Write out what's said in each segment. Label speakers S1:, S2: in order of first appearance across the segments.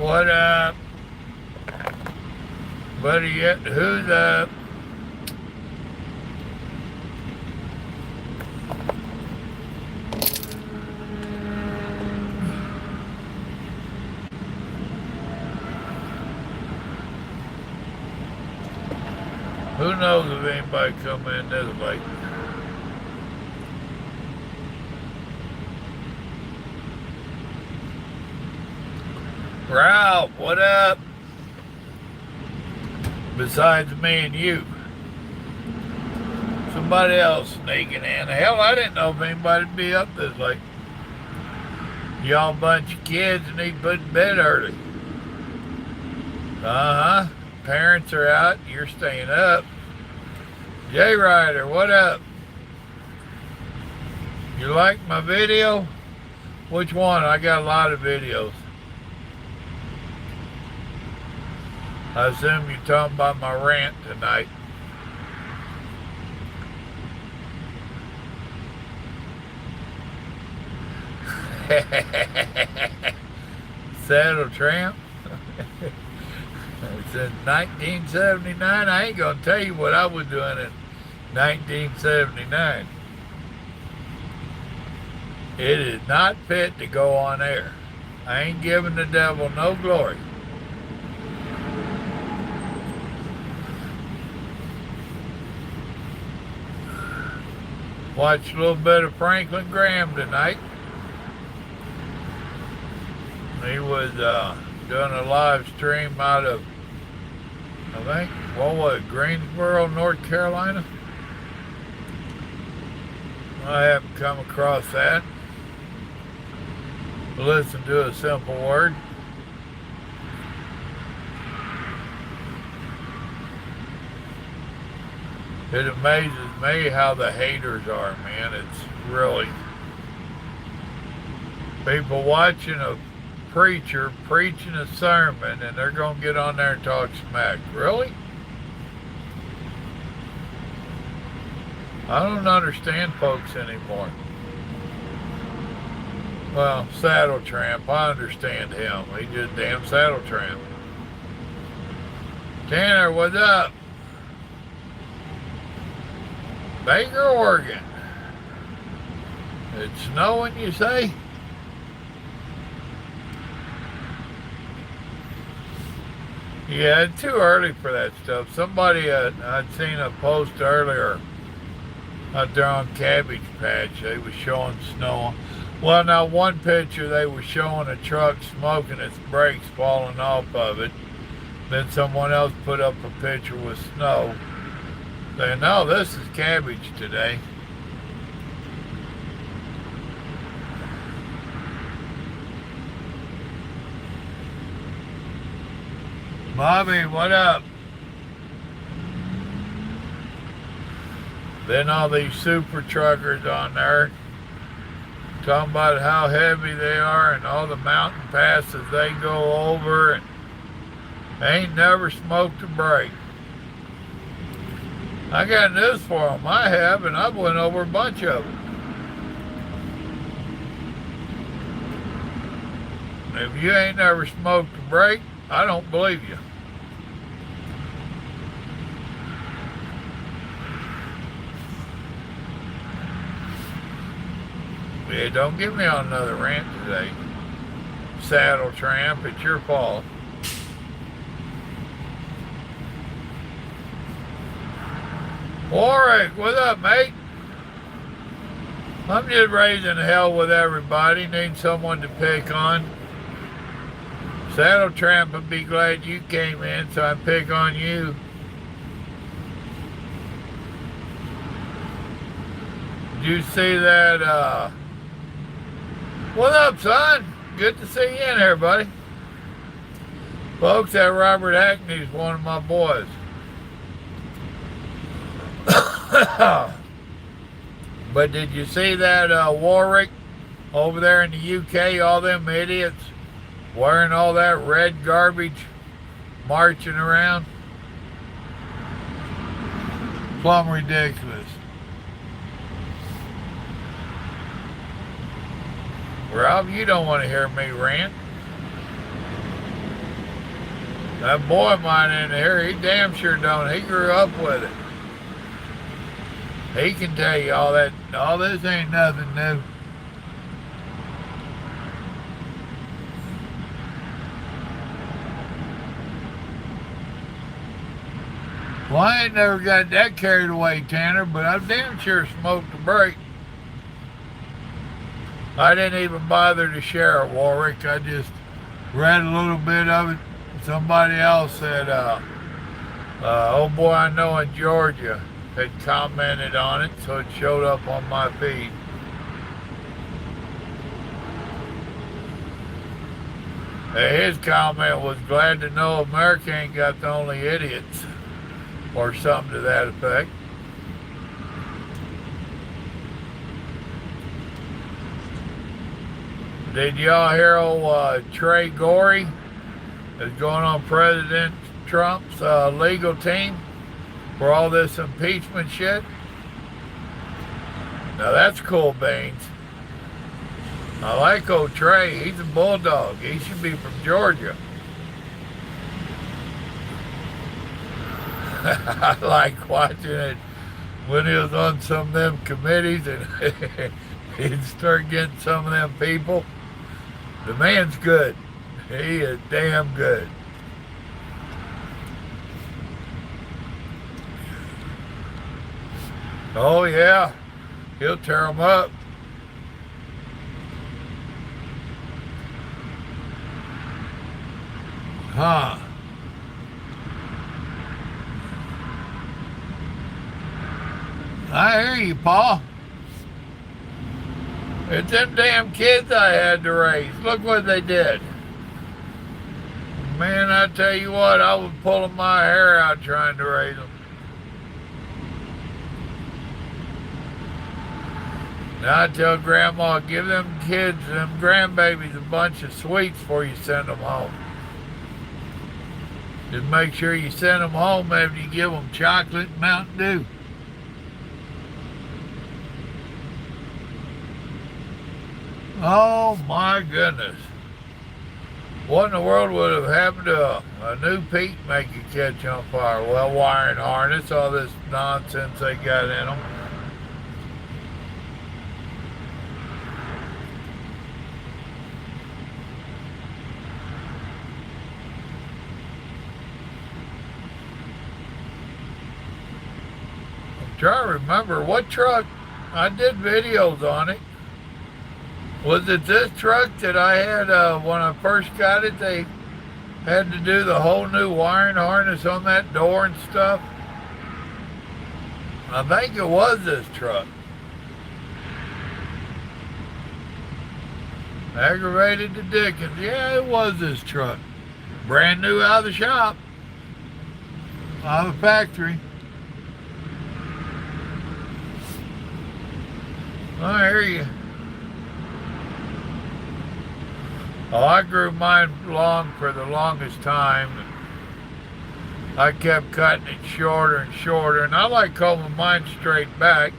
S1: What up? Buddy, who's up? Who knows if anybody come in this late? Ralph, what up? Besides me and you. Somebody else sneaking in. Hell, I didn't know if anybody'd be up this late. Y'all bunch of kids need to put to bed early. Uh-huh. Parents are out. You're staying up. J Ryder, what up? You like my video? Which one? I got a lot of videos. I assume you're talking about my rant tonight. Saddle Tramp? Since 1979, I ain't gonna tell you what I was doing in 1979. It is not fit to go on air. I ain't giving the devil no glory. Watched a little bit of Franklin Graham tonight. He was doing a live stream out of, I think, what was it, Greensboro, North Carolina? I haven't come across that. Listen to a simple word. It amazes me how the haters are, man. It's really people watching a preacher preaching a sermon and they're going to get on there and talk smack. Really? I don't understand folks anymore. Well, Saddle Tramp, I understand him. He just damn Saddle Tramp. Tanner, what's up? Baker, Oregon. It's snowing, you say? Yeah, it's too early for that stuff. Somebody, I'd seen a post earlier out there on Cabbage Patch. They was showing snow. Well, now one picture they were showing a truck smoking its brakes falling off of it. Then someone else put up a picture with snow. Saying, no, this is cabbage today. Bobby, what up? Then all these super truckers on there talking about how heavy they are and all the mountain passes they go over, and they ain't never smoked a brake. I got news for them. I have, and I've went over a bunch of them. If you ain't never smoked a brake, I don't believe you. Yeah, don't get me on another rant today. Saddle Tramp, it's your fault. Warwick, what's up, mate? I'm just raising hell with everybody. Need someone to pick on. Saddle Tramp would be glad you came in, so I pick on you. Did you see that, what up, son? Good to see you in here, buddy. Folks, that Robert Hackney's one of my boys. But did you see that Warwick over there in the UK, all them idiots wearing all that red garbage marching around? Plumb ridiculous. Rob, you don't want to hear me rant. That boy of mine in here, he damn sure don't. He grew up with it. He can tell you all that. All this ain't nothing new. Well, I ain't never got that carried away, Tanner, but I've damn sure smoked a break. I didn't even bother to share it, Warwick. I just read a little bit of it. Somebody else said, oh boy, I know in Georgia had commented on it, so it showed up on my feed. His comment was, glad to know America ain't got the only idiots, or something to that effect. Did y'all hear old Trey Gorey is going on President Trump's legal team for all this impeachment shit? Now that's cool beans. I like old Trey. He's a bulldog. He should be from Georgia. I like watching it when he was on some of them committees and he'd start getting some of them people. The man's good. He is damn good. Oh yeah, he'll tear them up. Huh. I hear you, Paul. It's them damn kids I had to raise. Look what they did. Man, I tell you what, I was pulling my hair out trying to raise them. Now I tell Grandma, give them kids, them grandbabies, a bunch of sweets before you send them home. Just make sure you send them home after you give them chocolate and Mountain Dew. Oh my goodness. What in the world would have happened to a new peat maker catch on fire? Well, wiring harness, all this nonsense they got in them. I'm trying to remember what truck. I did videos on it. Was it this truck that I had when I first got it? They had to do the whole new wiring harness on that door and stuff. I think it was this truck. Aggravated the dickens. Yeah, it was this truck. Brand new out of the shop. Out of the factory. I hear you. Oh, I grew mine long for the longest time. I kept cutting it shorter and shorter, and I like combing mine straight back.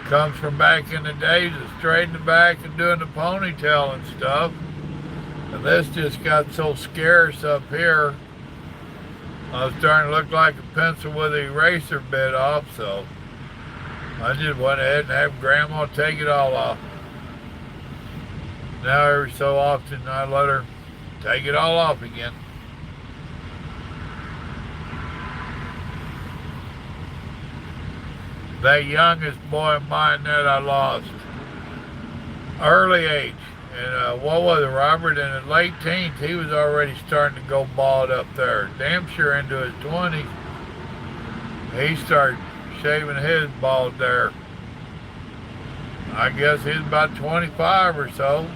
S1: Comes from back in the days of straightening back and doing the ponytail and stuff. And this just got so scarce up here. I was starting to look like a pencil with an eraser bit off, so I just went ahead and had Grandma take it all off. Now every so often I let her take it all off again. That youngest boy of mine that I lost, early age, and what was it, Robert? In his late teens, he was already starting to go bald up there. Damn sure into his 20s, he started shaving his bald there. I guess he's about 25 or so.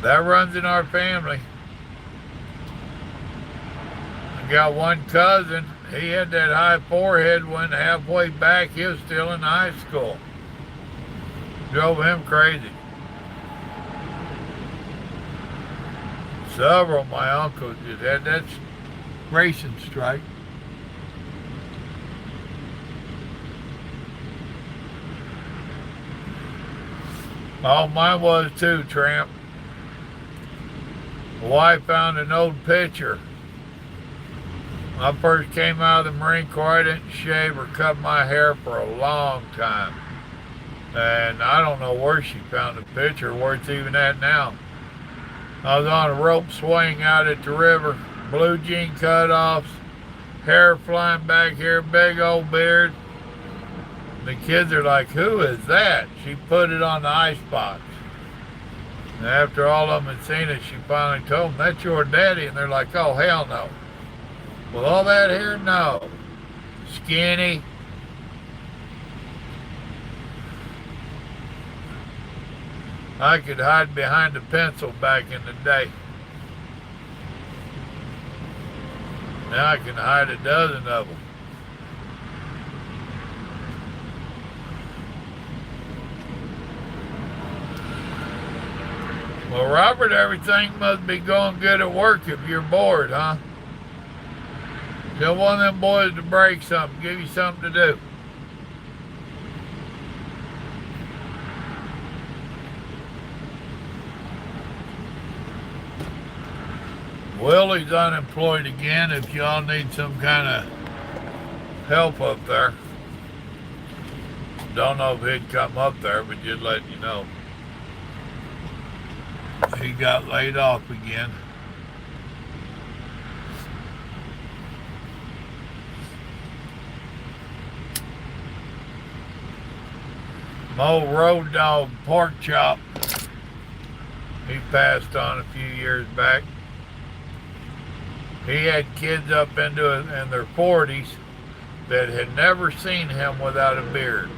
S1: That runs in our family. I got one cousin, he had that high forehead, went halfway back, he was still in high school. Drove him crazy. Several of my uncles just had that racing strike. Oh, mine was too, Tramp. My wife found an old picture. When I first came out of the Marine Corps, I didn't shave or cut my hair for a long time. And I don't know where she found the picture, where it's even at now. I was on a rope swing out at the river, blue jean cutoffs, hair flying back here, big old beard. The kids are like, "Who is that?" She put it on the icebox. And after all of them had seen it, she finally told them, "That's your daddy." And they're like, "Oh, hell no." With all that hair, no. Skinny. I could hide behind a pencil back in the day. Now I can hide a dozen of them. Well, Robert, everything must be going good at work if you're bored, huh? Tell one of them boys to break something, give you something to do. Willie's unemployed again if y'all need some kind of help up there. Don't know if he'd come up there, but just letting you know. He got laid off again. My old road dog, Pork Chop, he passed on a few years back. He had kids up in their 40s that had never seen him without a beard.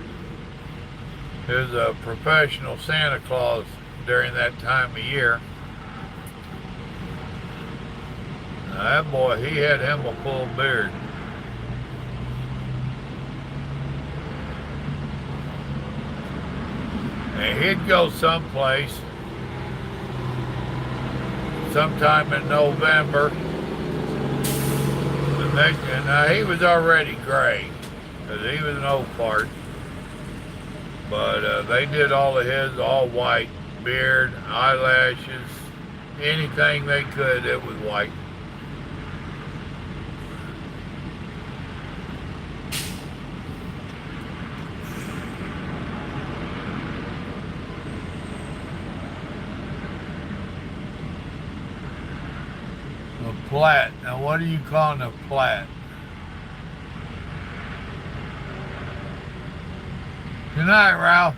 S1: He was a professional Santa Claus during that time of year. Now that boy, he had him a full beard. And he'd go someplace sometime in November. Now he was already gray, because he was an old fart. But they did all of his all white, beard, eyelashes, anything they could, it was white. A plat. Now what are you calling a plat? Good night, Ralph.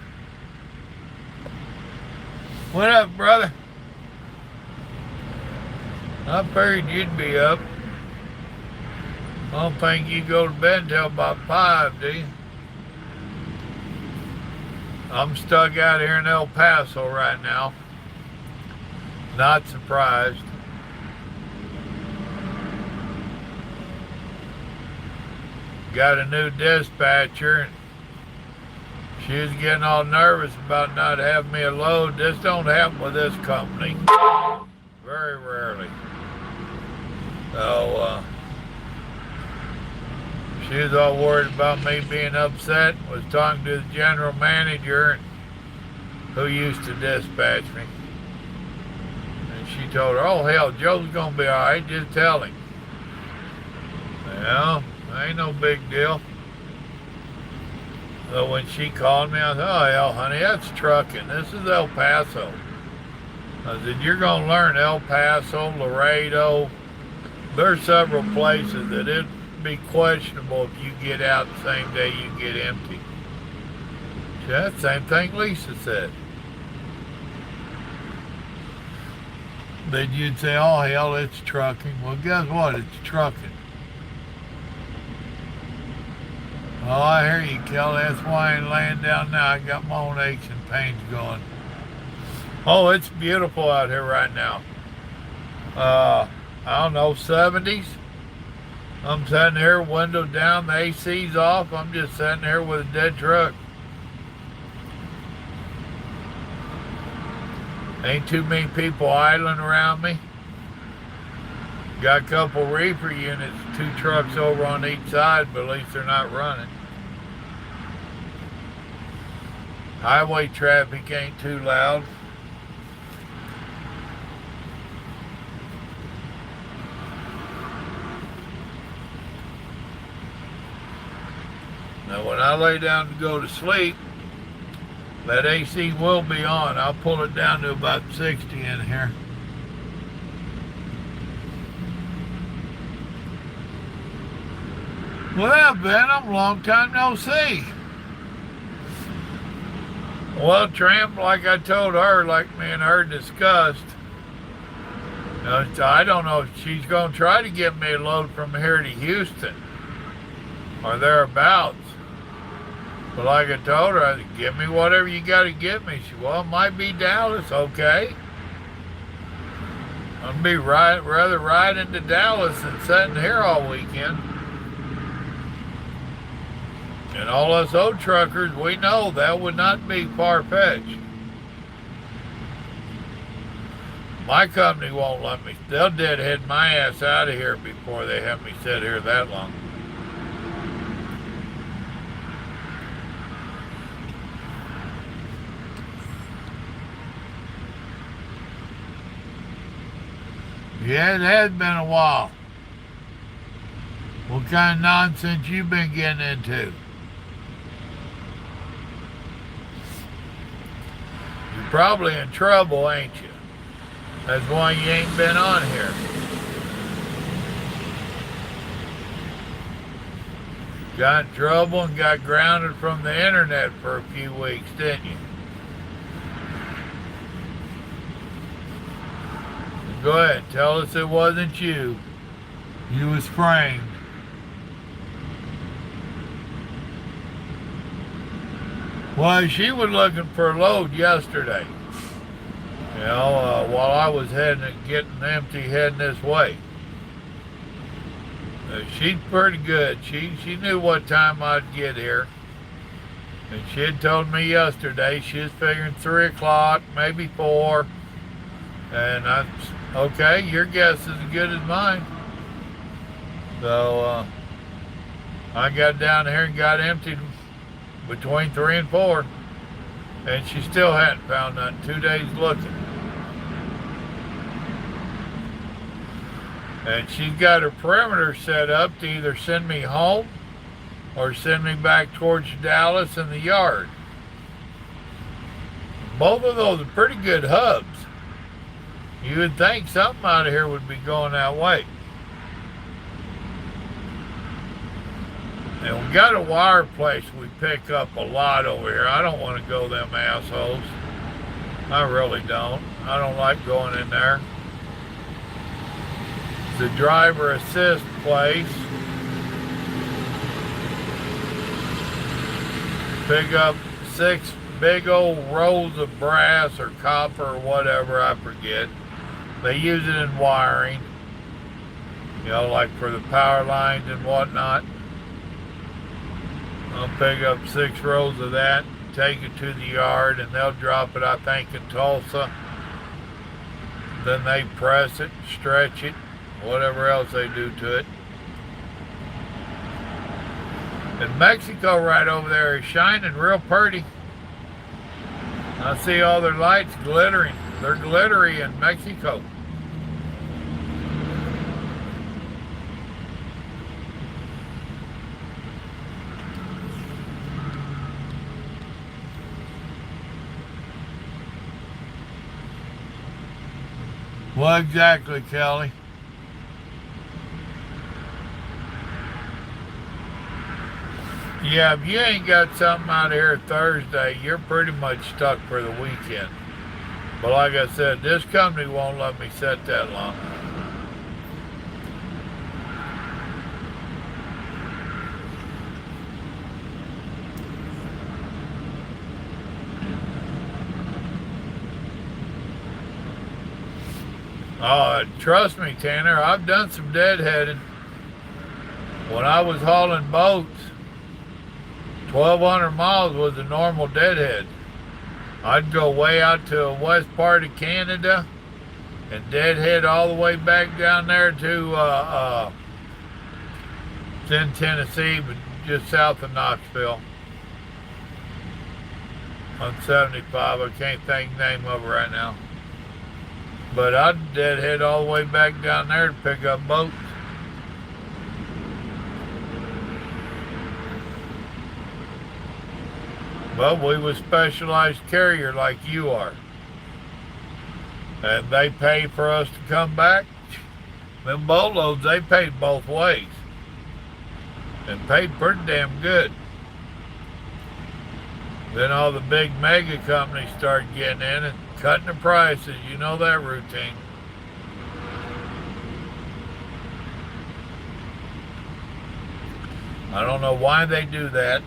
S1: What up, brother? I figured you'd be up. I don't think you go to bed until about 5, do you? I'm stuck out here in El Paso right now. Not surprised. Got a new dispatcher. She was getting all nervous about not having me a load. This don't happen with this company. Very rarely. So, she was all worried about me being upset. Was talking to the general manager who used to dispatch me. And she told her, "Oh, hell, Joe's going to be all right. Just tell him." Well, ain't no big deal. So when she called me, I said, "Oh, hell, honey, that's trucking. This is El Paso." I said, "You're going to learn El Paso, Laredo. There's several places that it'd be questionable if you get out the same day you get empty." She said, "That's the same thing Lisa said." Then you'd say, "Oh, hell, it's trucking." Well, guess what? It's trucking. Oh, I hear you, Kelly. That's why I ain't laying down now. I got my own aches and pains going. Oh, it's beautiful out here right now. I don't know, 70s. I'm sitting here, window down, the AC's off. I'm just sitting here with a dead truck. Ain't too many people idling around me. Got a couple reefer units, 2 trucks over on each side, but at least they're not running. Highway traffic ain't too loud. lay down to go to sleep, that AC will be on. I'll pull it down to about 60 in here. Well, Venom, long time no see. Well, Tramp, like I told her, like me and her discussed, I don't know if she's going to try to get me a load from here to Houston or thereabouts. But like I told her, I said, give me whatever you got to get me. She said, well, it might be Dallas, okay. I'd be rather riding to Dallas than sitting here all weekend. And all us old truckers, we know that would not be far-fetched. My company won't let me. They'll deadhead my ass out of here before they have me sit here that long. Yeah, it has been a while. What kind of nonsense you been getting into? You're probably in trouble, ain't you? That's why you ain't been on here. Got in trouble and got grounded from the internet for a few weeks, didn't you? Go ahead, tell us it wasn't you. You was framed. Well, she was looking for a load yesterday. You know, while I was getting empty heading this way. She's pretty good. She knew what time I'd get here. And she had told me yesterday she was figuring 3 o'clock, maybe 4. And I, okay, your guess is as good as mine. So I got down here and got emptied between 3 and 4. And she still hadn't found nothing. 2 days looking. And she's got her perimeter set up to either send me home or send me back towards Dallas in the yard. Both of those are pretty good hubs. You would think something out of here would be going that way. And we got a wire place we pick up a lot over here. I don't want to go them assholes. I really don't. I don't like going in there. The driver assist place. Pick up 6 big old rolls of brass or copper or whatever, I forget. They use it in wiring, you know, like for the power lines and whatnot. I'll pick up 6 rolls of that, take it to the yard, and they'll drop it, I think, in Tulsa. Then they press it, stretch it, whatever else they do to it. And Mexico right over there is shining real pretty. I see all their lights glittering. They're glittery in Mexico. Well, exactly, Kelly. Yeah, if you ain't got something out of here Thursday, you're pretty much stuck for the weekend. But like I said, this company won't let me sit that long. Trust me, Tanner, I've done some deadheading. When I was hauling boats, 1,200 miles was a normal deadhead. I'd go way out to the west part of Canada and deadhead all the way back down there to it's in Tennessee, but just south of Knoxville on 75. I can't think the name of it right now. But I'd deadhead all the way back down there to pick up boats. Well, we was specialized carrier like you are. And they pay for us to come back. Them boatloads, they paid both ways. And paid pretty damn good. Then all the big mega companies started getting in and cutting the prices. You know that routine. I don't know why they do that.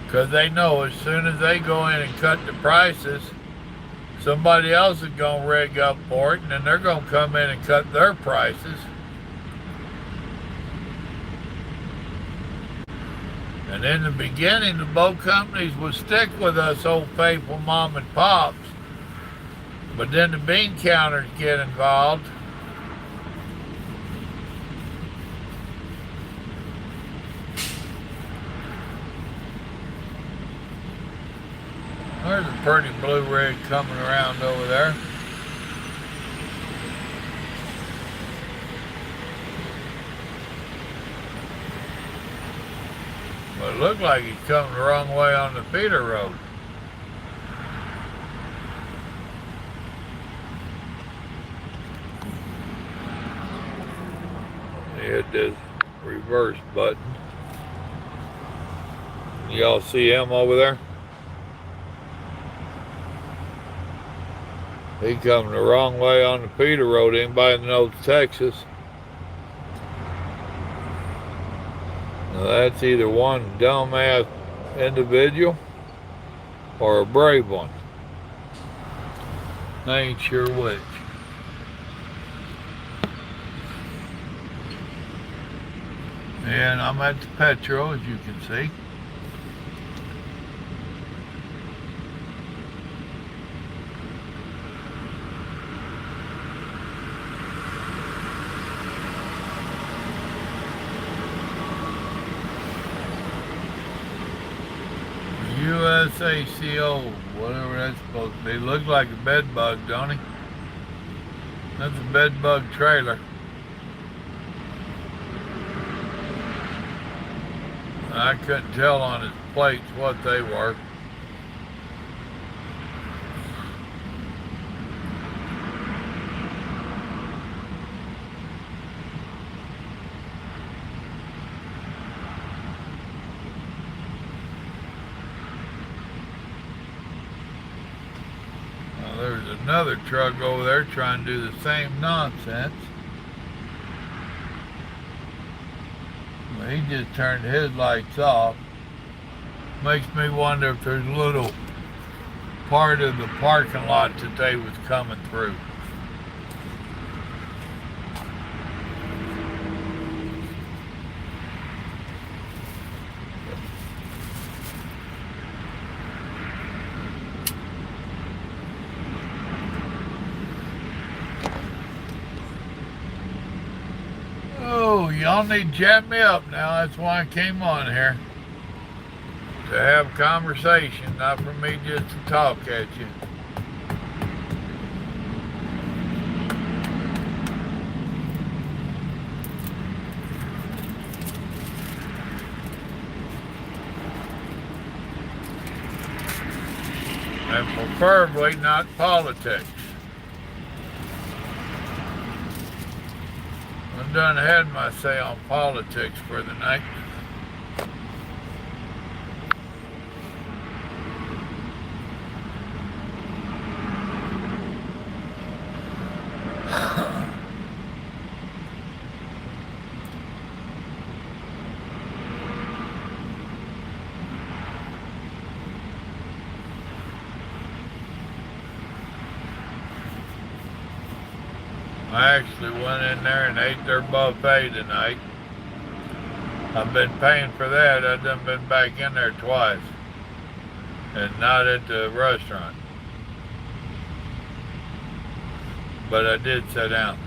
S1: Because they know as soon as they go in and cut the prices, somebody else is going to rig up for it, and then they're going to come in and cut their prices. And in the beginning, the boat companies would stick with us old faithful mom and pops. But then the bean counters get involved. There's a pretty blue rig coming around over there. But it looked like he's coming the wrong way on the feeder road. He hit this reverse button. Y'all see him over there? He coming the wrong way on the feeder road. Anybody that knows Texas? Now that's either one dumbass individual or a brave one. I ain't sure which. And I'm at the Petro, as you can see. USACO, whatever that's supposed to be. Looks like a bed bug, don't he? That's a bed bug trailer. I couldn't tell on his plates what they were. There's another truck over there trying to do the same nonsense. Well, he just turned his lights off. Makes me wonder if there's a little part of the parking lot that they was coming through. Oh, y'all need to chat me up now. That's why I came on here. To have conversation, not for me just to talk at you. And preferably not politics. I've done had my say on politics for the night. I actually went in there and ate their buffet tonight. I've been paying for that. I've done been back in there twice. And not at the restaurant. But I did sit down.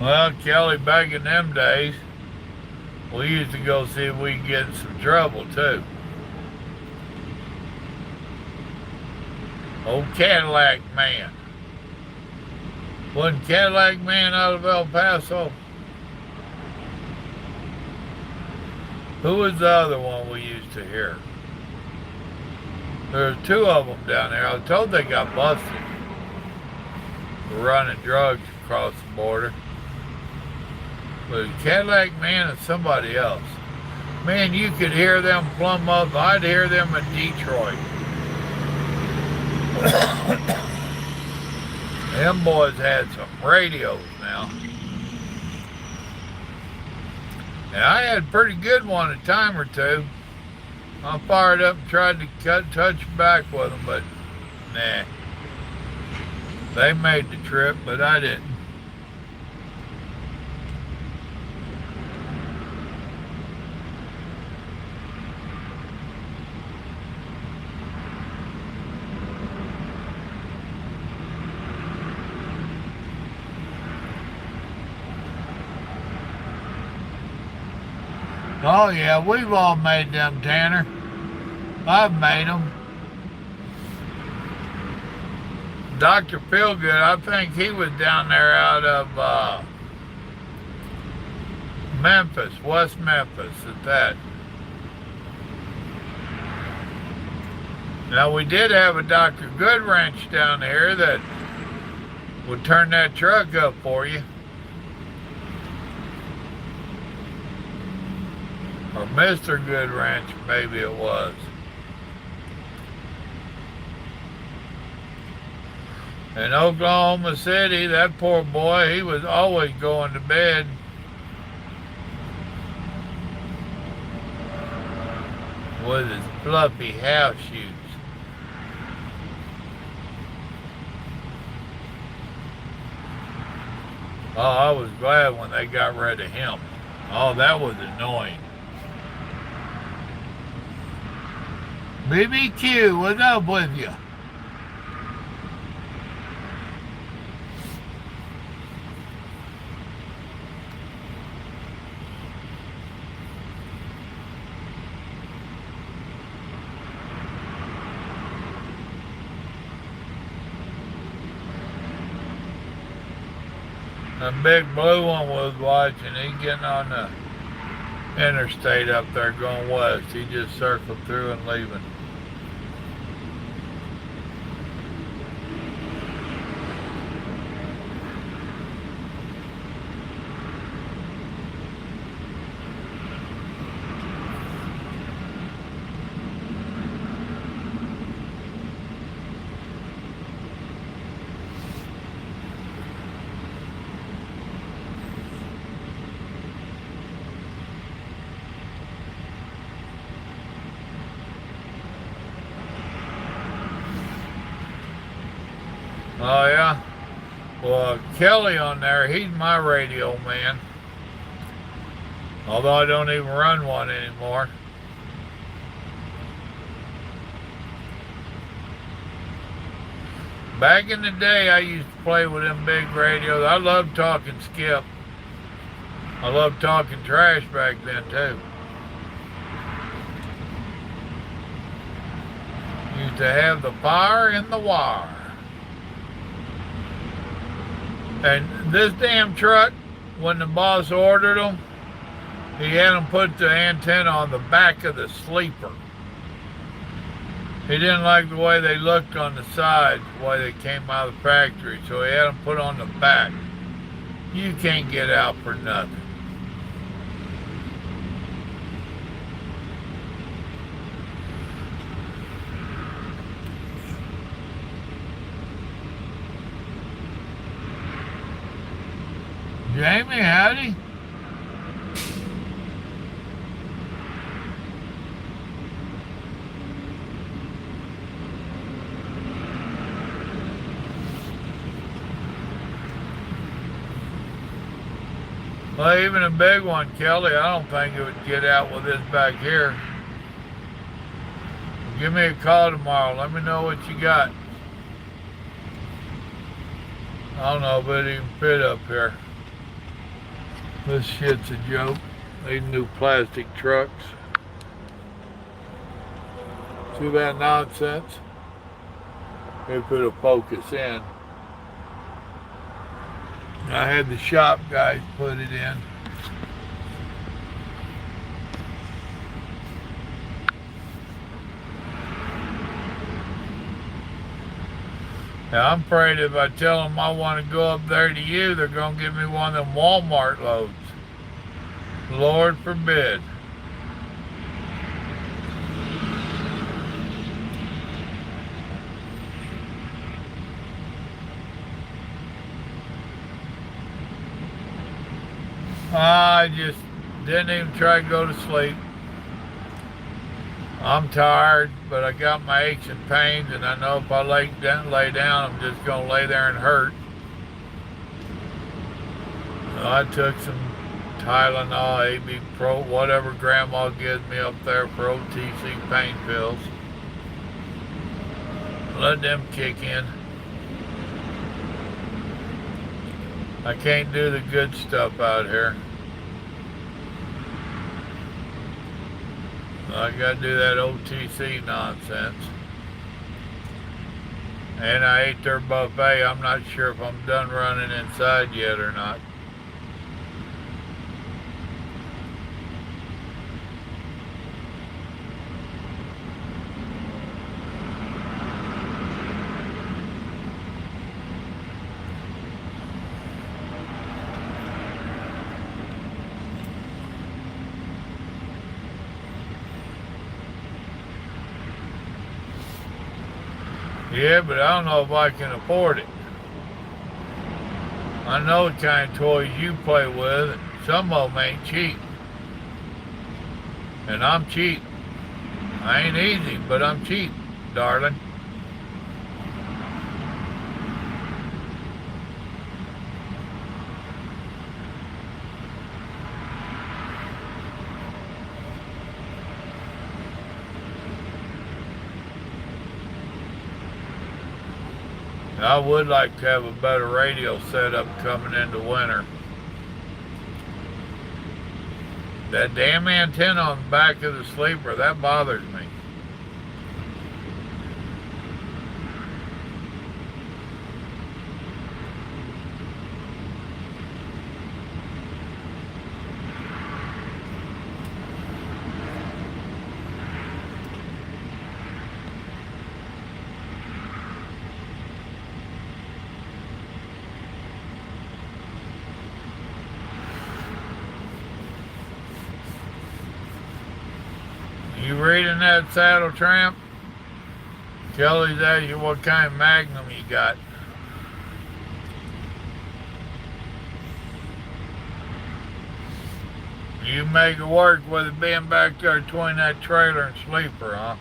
S1: Well, Kelly, back in them days, we used to go see if we could get in some trouble, too. Old Cadillac Man. Wasn't Cadillac Man out of El Paso? Who was the other one we used to hear? There's two of them down there. I was told they got busted for running drugs across the border. But Cadillac Man and somebody else. Man, you could hear them plumb up. I'd hear them in Detroit. Them boys had some radios now. And I had a pretty good one a time or two. I fired up and tried to touch back with them, but nah. They made the trip, but I didn't. Oh yeah, we've all made them, Tanner. I've made them. Dr. Feelgood, I think he was down there out of Memphis, West Memphis at that. Now we did have a Dr. Goodwrench down here that would turn that truck up for you. Or Mr. Goodwrench, maybe it was. In Oklahoma City, that poor boy, he was always going to bed. With his fluffy house shoes. Oh, I was glad when they got rid of him. Oh, that was annoying. BBQ, what's up with you? The big blue one was watching. He getting on the interstate up there going west. He just circled through and leaving. Oh yeah? Well, Kelly on there, he's my radio man. Although I don't even run one anymore. Back in the day, I used to play with them big radios. I loved talking Skip. I loved talking trash back then, too. Used to have the fire in the wire. And this damn truck, when the boss ordered them, he had them put the antenna on the back of the sleeper. He didn't like the way they looked on the side, the way they came out of the factory, so he had them put on the back. You can't get out for nothing. Jamie, howdy. Well, even a big one, Kelly, I don't think it would get out with this back here. Give me a call tomorrow. Let me know what you got. I don't know if it even fit up here. This shit's a joke. These new plastic trucks. See that nonsense? if it'll focus in. I had the shop guys put it in. Now, I'm afraid if I tell them I want to go up there to you, they're going to give me one of them Walmart loads. Lord forbid. I just didn't even try to go to sleep. I'm tired, but I got my aches and pains, and I know if I lay down, I'm just going to lay there and hurt. So I took some Tylenol, AB Pro, whatever Grandma gives me up there for OTC pain pills. Let them kick in. I can't do the good stuff out here. I gotta do that OTC nonsense. And I ate their buffet. I'm not sure if I'm done running inside yet or not. Yeah, but I don't know if I can afford it. I know the kind of toys you play with, and some of them ain't cheap. And I'm cheap. I ain't easy, but I'm cheap, darling. I would like to have a better radio setup coming into winter. That damn antenna on the back of the sleeper, that bothers me. You reading that, Saddle Tramp? Kelly's asked you what kind of Magnum you got. You make it work with it being back there between that trailer and sleeper, huh?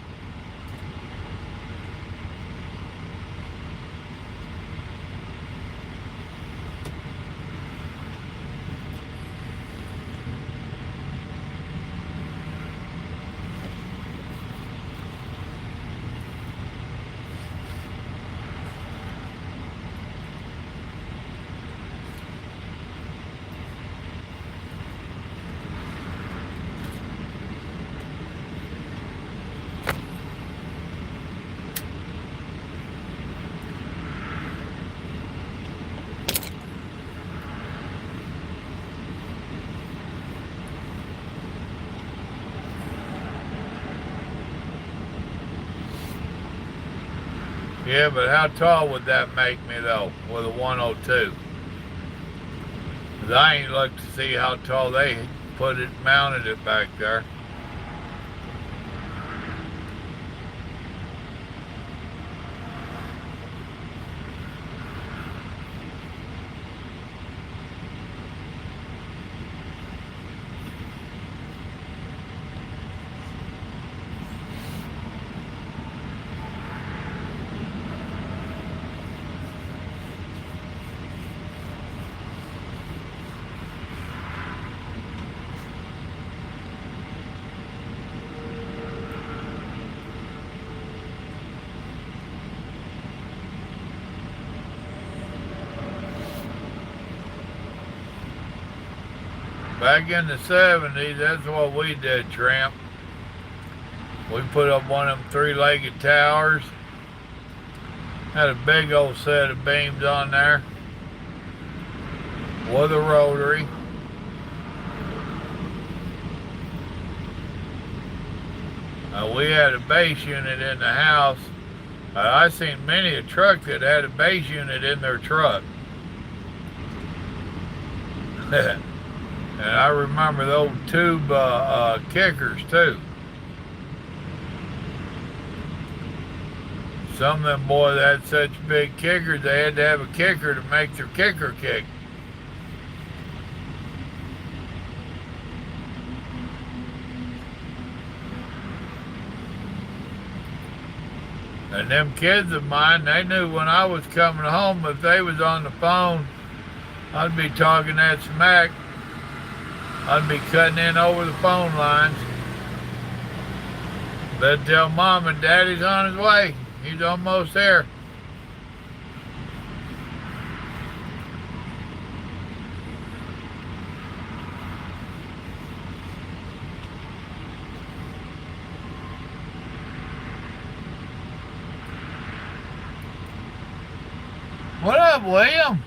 S1: Yeah, but how tall would that make me, though, with a 102? Because I ain't looked to see how tall they mounted it back there. Back in the 70s, that's what we did, Tramp. We put up one of them three-legged towers, Had a big old set of beams on there with a rotary. We had a base unit in the house. I seen many a truck that had a base unit in their truck. And I remember those tube kickers too. Some of them boys had such big kickers, they had to have a kicker to make their kicker kick. And them kids of mine, they knew when I was coming home, if they was on the phone, I'd be talking that smack. I'd be cutting in over the phone lines. They'd tell Mom and Daddy's on his way. He's almost there. What up, William?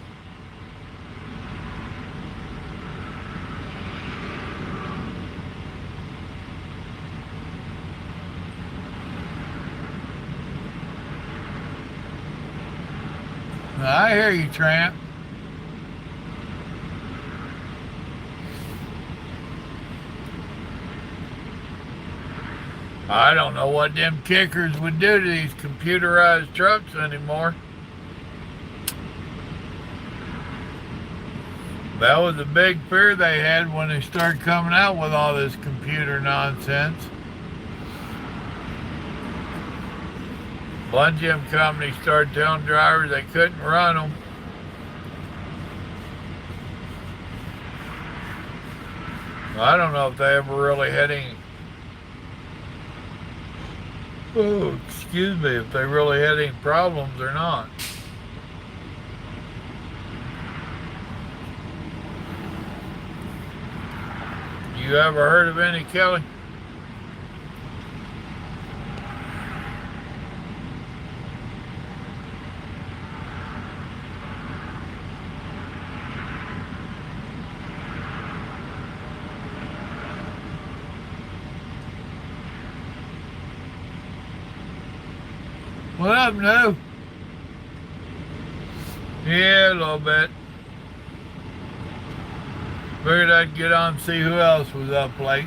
S1: I hear you, Tramp. I don't know what them kickers would do to these computerized trucks anymore. That was a big fear they had when they started coming out with all this computer nonsense. A bunch of them companies started telling drivers they couldn't run them. I don't know if they ever really had any, if they really had any problems or not. You ever heard of any, Kelly? What up, New? Yeah, a little bit. Figured I'd get on and see who else was up late.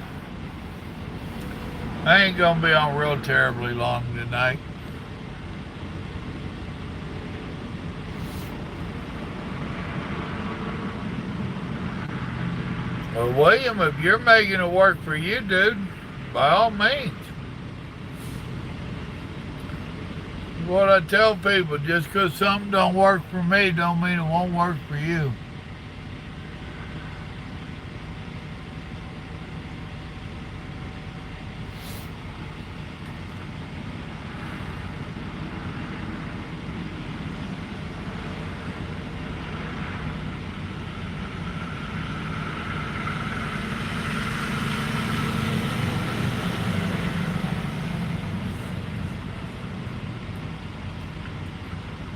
S1: I ain't gonna be on real terribly long tonight. Well, William, if you're making it work for you, dude, by all means. What I tell people, just because something don't work for me don't mean it won't work for you.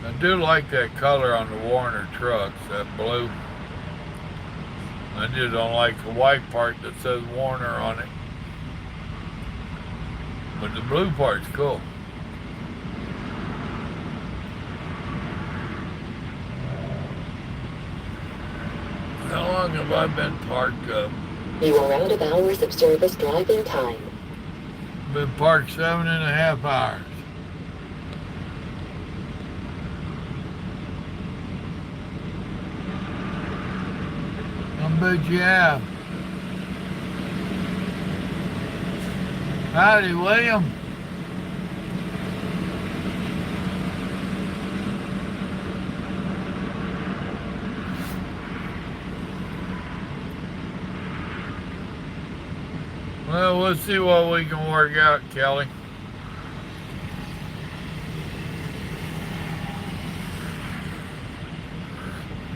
S1: I do like that color on the Warner trucks, that blue. I just don't like the white part that says Warner on it. But the blue part's cool. How long have I been parked up?
S2: You are out of hours of service driving time.
S1: Been parked 7.5 hours. I bet you have. Howdy, William. Well, we'll see what we can work out, Kelly.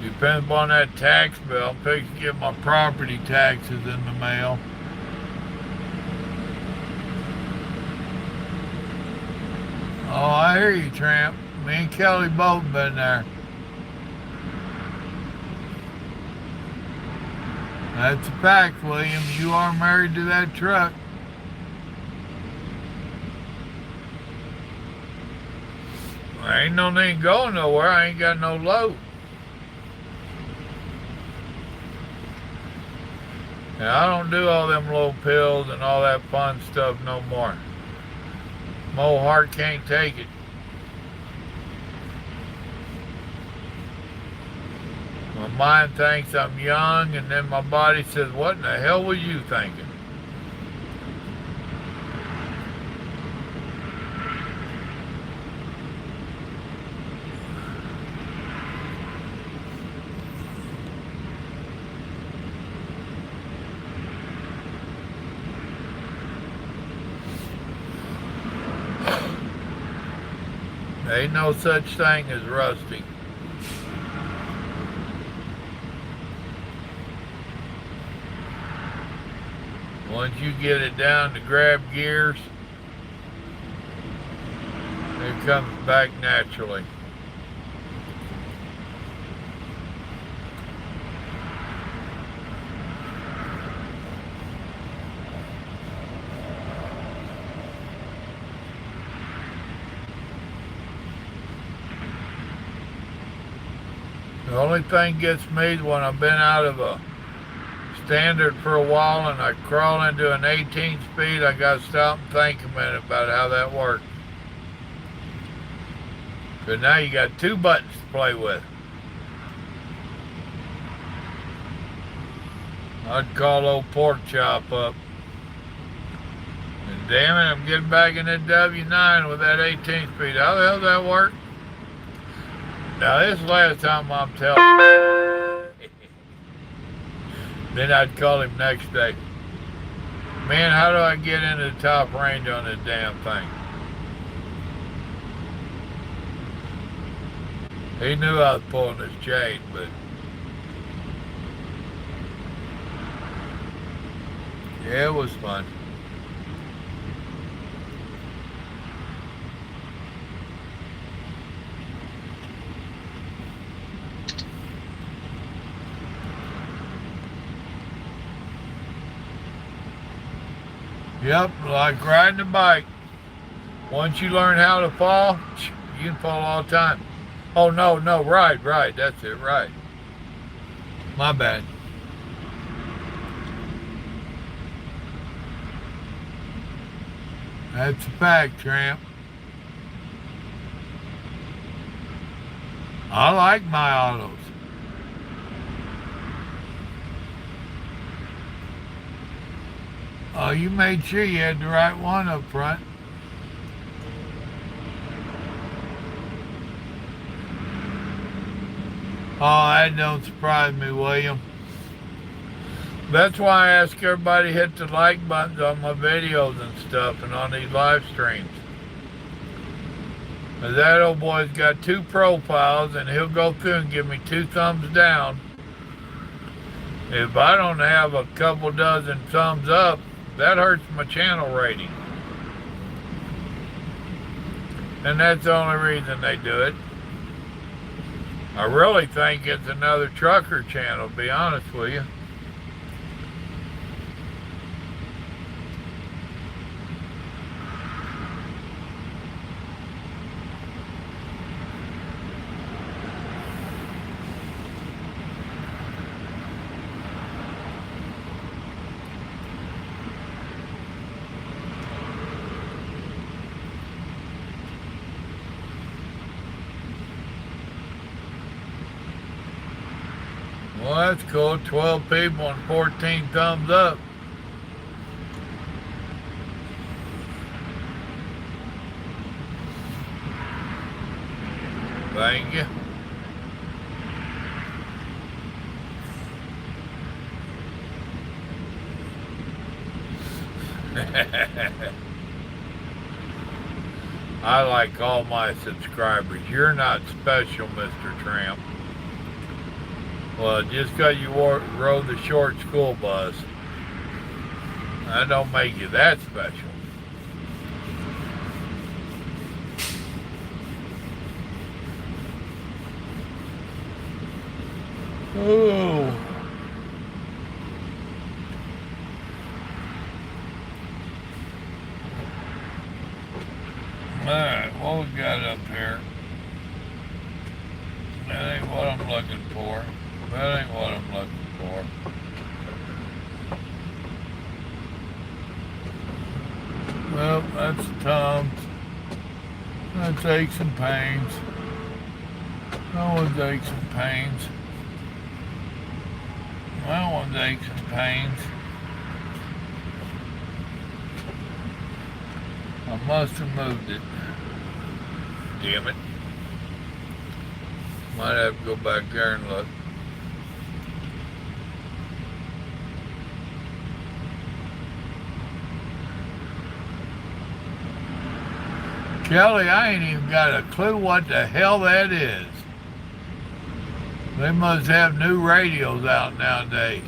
S1: Depends upon that tax bill. I'm fixing to get my property taxes in the mail. Oh, I hear you, Tramp. Me and Kelly both been there. That's a fact, William. You are married to that truck. I ain't no need going nowhere. I ain't got no load. And I don't do all them little pills and all that fun stuff no more. My old heart can't take it. My mind thinks I'm young, and then my body says, what in the hell were you thinking? There ain't no such thing as rusty. Once you get it down to grab gears, it comes back naturally. The only thing gets me is when I've been out of a standard for a while and I crawl into an 18 speed, I got to stop and think a minute about how that works. Because now you got two buttons to play with. I'd call old Pork Chop up. And damn it, I'm getting back in that W9 with that 18 speed. How the hell does that work? Now this is the last time I'm telling you. Then I'd call him next day. Man, how do I get into the top range on this damn thing? He knew I was pulling his chain, but yeah, it was fun. Yep, like riding a bike. Once you learn how to fall, you can fall all the time. Oh, no, ride, that's it, ride. My bad. That's a fact, Tramp. I like my autos. Oh, you made sure you had the right one up front. Oh, that don't surprise me, William. That's why I ask everybody to hit the like buttons on my videos and stuff and on these live streams. That old boy's got two profiles and he'll go through and give me 2 thumbs down. If I don't have a couple dozen thumbs up, that hurts my channel rating. And that's the only reason they do it. I really think it's another trucker channel, to be honest with you. Well, that's cool. 12 people and 14 thumbs up. Thank you. I like all my subscribers. You're not special, Mr. Tramp. Well, just because you rode the short school bus, that don't make you that special. Oh. Alright, what we got up here? That ain't what I'm looking for. That ain't what I'm looking for. Well, that's Tom's. That's aches and pains. That one's aches and pains. That one's aches and pains. I must have moved it. Damn it. Might have to go back there and look. Kelly, I ain't even got a clue what the hell that is. They must have new radios out nowadays.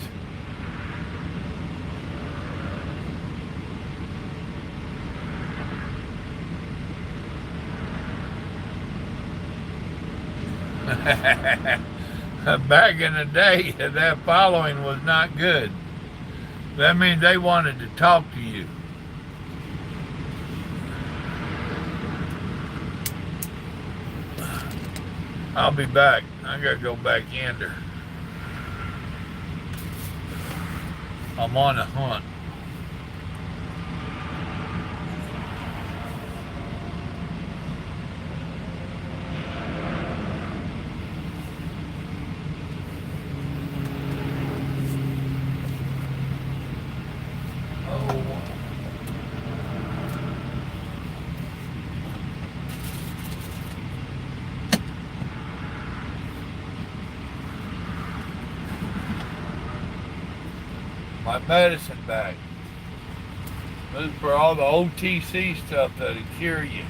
S1: Back in the day, that following was not good. That means they wanted to talk to you. I'll be back. I gotta go back yonder. I'm on a hunt. My medicine bag. This is for all the OTC stuff that'll cure you.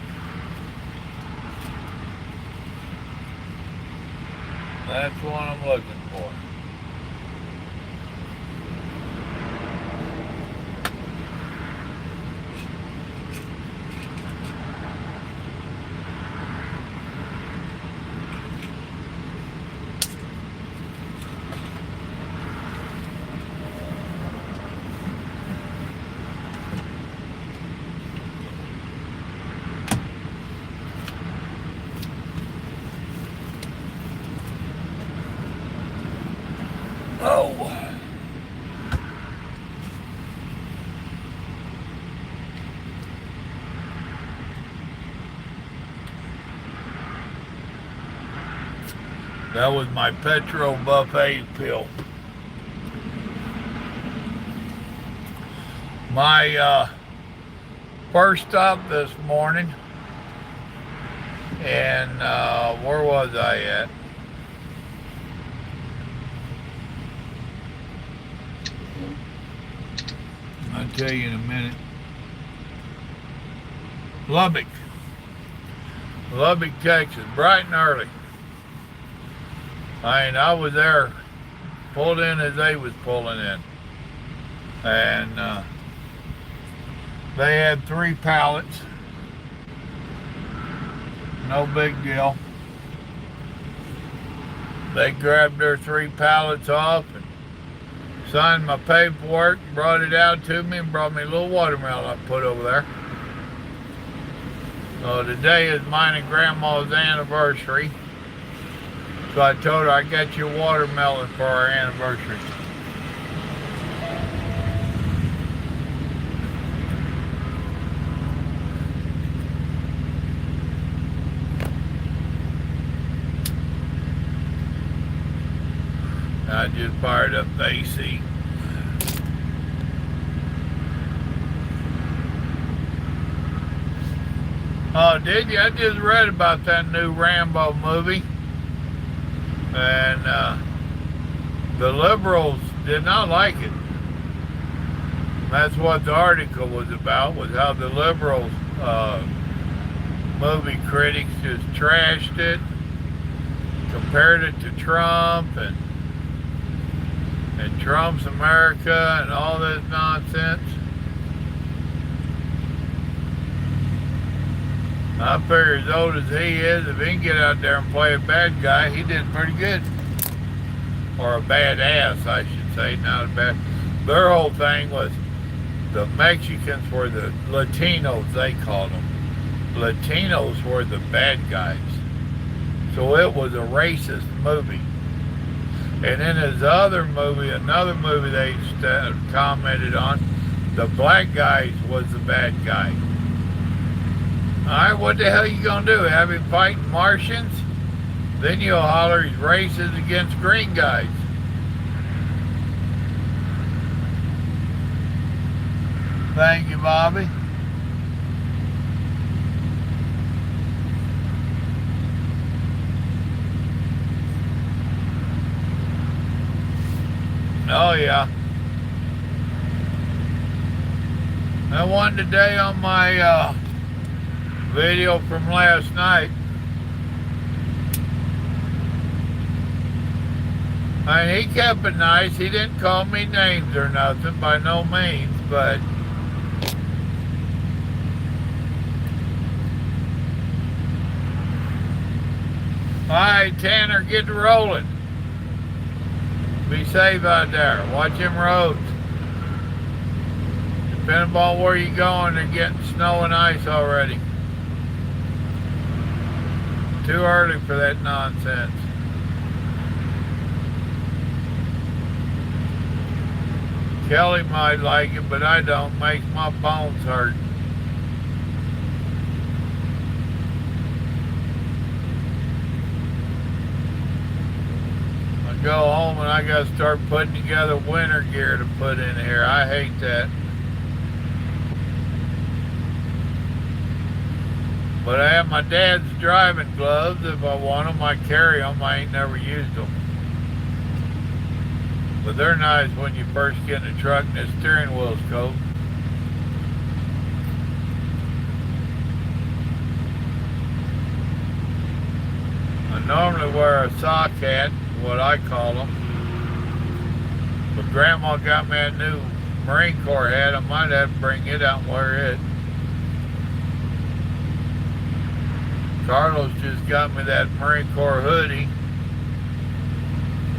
S1: That's what I'm looking for. Oh. That was my Petro buffet pill. My first stop this morning, and where was I at? I'll tell you in a minute. Lubbock, Texas, bright and early. I was there, pulled in as they was pulling in. And they had 3 pallets. No big deal. They grabbed their 3 pallets off and signed my paperwork, brought it out to me, and brought me a little watermelon I put over there. So today is mine and Grandma's anniversary. So I told her I got you a watermelon for our anniversary. I just fired up the AC. Oh, did you? I just read about that new Rambo movie. And the liberals did not like it. That's what the article was about, was how the liberals, movie critics just trashed it, compared it to Trump and Trump's America and all this nonsense. I figure as old as he is, if he can get out there and play a bad guy, he did pretty good. or a badass, I should say, not a bad. Their whole thing was the Mexicans were the Latinos, they called them. Latinos were the bad guys. So it was a racist movie. And in his other movie, another movie they commented on, the black guys was the bad guy. Alright, what the hell you gonna do? Have him fighting Martians? Then you'll holler he's racist against green guys. Thank you, Bobby. Oh yeah. I won today on my video from last night. I mean, he kept it nice. He didn't call me names or nothing, by no means, but alright, Tanner, get to rolling. Be safe out there. Watch them roads. Depending upon where you're going, they're getting snow and ice already. Too early for that nonsense. Kelly might like it, but I don't. Makes my bones hurt. I go home and I gotta start putting together winter gear to put in here. I hate that. But I have my dad's driving gloves. If I want them, I carry them. I ain't never used them. But they're nice when you first get in the truck and the steering wheel's cold. I normally wear a sock hat, what I call them. But Grandma got me a new Marine Corps hat. I might have to bring it out and wear it. Carlos just got me that Marine Corps hoodie.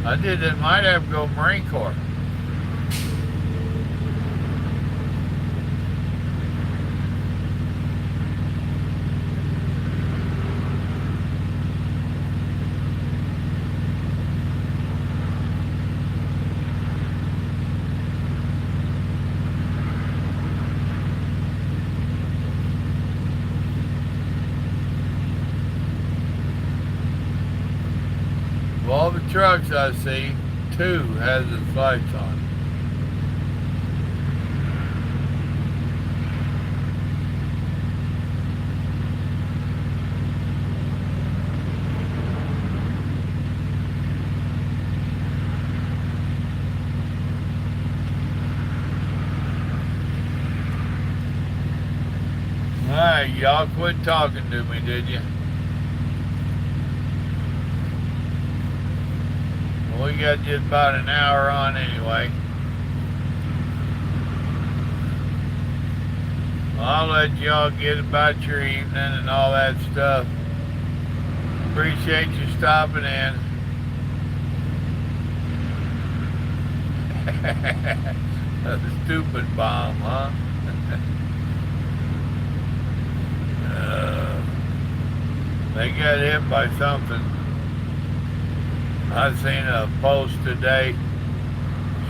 S1: I might have to go Marine Corps. Of all the trucks I see, 2 has its lights on. Alright, y'all quit talking to me, did you? We got just about an hour on anyway. I'll let y'all get about your evening and all that stuff. Appreciate you stopping in. A stupid bomb, huh? They got hit by something. I seen a post today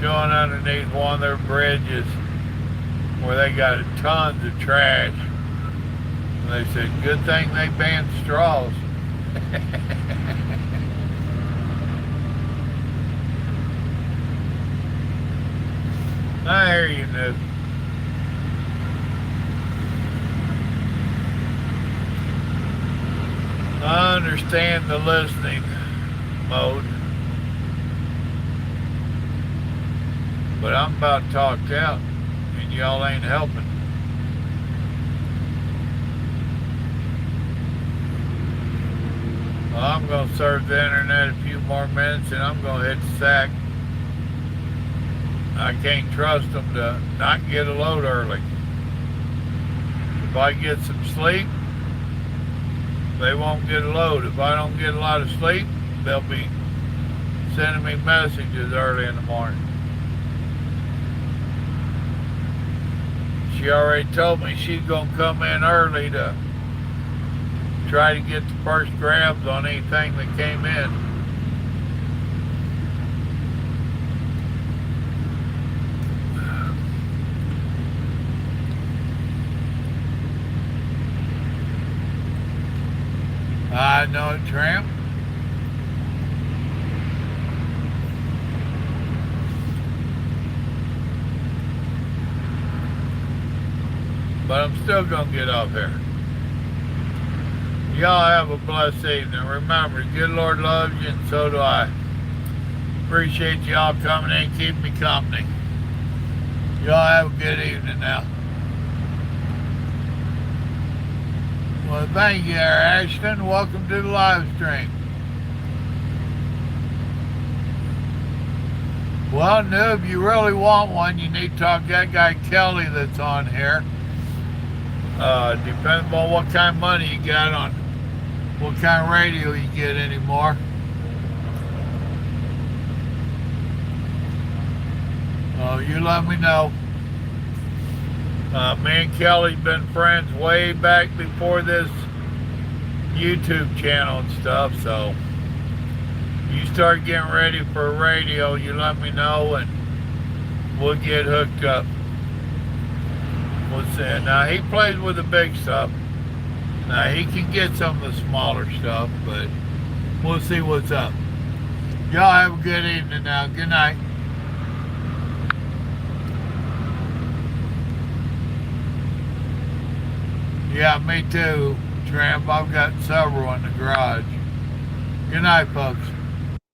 S1: showing underneath one of their bridges where they got tons of trash. And they said, good thing they banned straws. I hear you, Nick. I understand the listening mode, but I'm about talked out and y'all ain't helping. Well, I'm going to serve the internet a few more minutes and I'm going to hit the sack. I can't trust them to not get a load early. If I get some sleep, they won't get a load. If I don't get a lot of sleep, they'll be sending me messages early in the morning. She already told me she's gonna come in early to try to get the first grabs on anything that came in. I know it, Tramp. But I'm still gonna get off here. Y'all have a blessed evening. Remember, the good Lord loves you, and so do I. Appreciate y'all coming in and keeping me company. Y'all have a good evening now. Well, thank you, Ashton. Welcome to the live stream. Well, Noob, you really want one, you need to talk to that guy Kelly that's on here. Depending on what kind of money you got on what kind of radio you get anymore. You let me know. Me and Kelly's been friends way back before this YouTube channel and stuff, so you start getting ready for a radio, you let me know and we'll get hooked up. We'll see. Now he plays with the big stuff. Now he can get some of the smaller stuff, but we'll see what's up. Y'all have a good evening now. Good night. Yeah, me too, Tramp. I've got several in the garage. Good night, folks.